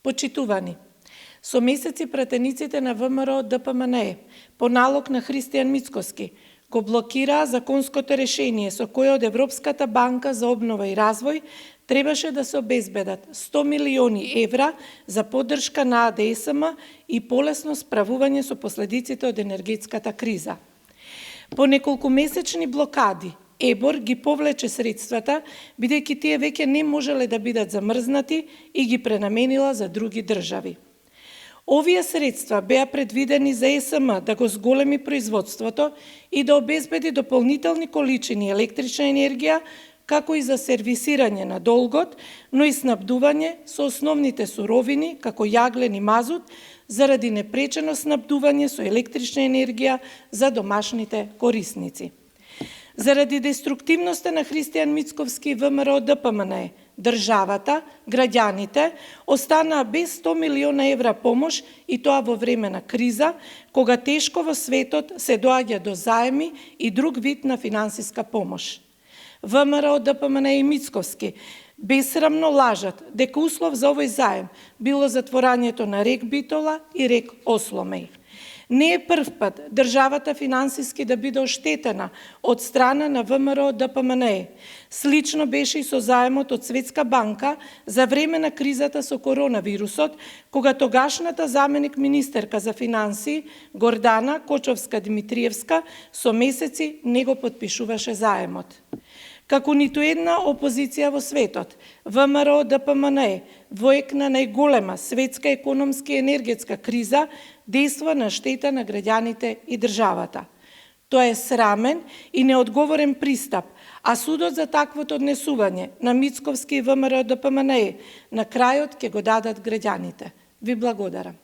Почитувани, со месеци пратениците на ВМРО ДПМНЕ по налог на Христијан Мицкоски го блокираа законското решение со кое од Европската банка за обнова и развој требаше да се обезбедат 100 милиони евра за поддршка на АДСМ и полесно справување со последиците од енергетската криза. По неколку месечни блокади, ЕБОР ги повлече средствата, бидејќи тие веќе не можеле да бидат замрзнати и ги пренаменила за други држави. Овие средства беа предвидени за ЕСМ да го зголеми производството и да обезбеди дополнителни количини електрична енергија, како и за сервисирање на долгот, но и снабдување со основните суровини, како јаглен и мазут, заради непречено снабдување со електрична енергија за домашните корисници. Заради деструктивноста на Христијан Мицковски и ВМРО ДПМНЕ, државата, граѓаните, останаа без 100 милиона евра помош и тоа во време на криза, кога тешко во светот се доаѓа до заеми и друг вид на финансиска помош. ВМРО ДПМНЕ и Мицковски бесрамно лажат дека услов за овој заем било затворањето на рек Битола и рек Осломеј. Не е прв пат државата финансиски да биде оштетена од страна на ВМРО ДПМНЕ. Слично беше и со заемот од Светска банка за време на кризата со коронавирусот, кога тогашната заменик министерка за финансии Гордана Кочовска-Димитриевска со месеци не го потпишуваше заемот. Како ниту една опозиција во светот, ВМРО ДПМНЕ во ек на најголема светска економска и енергетска криза дејства на штета на граѓаните и државата. Тоа е срамен и неодговорен пристап, а судот за таквото однесување на Мицковски и ВМРО ДПМНЕ на крајот ќе го дадат граѓаните. Ви благодарам.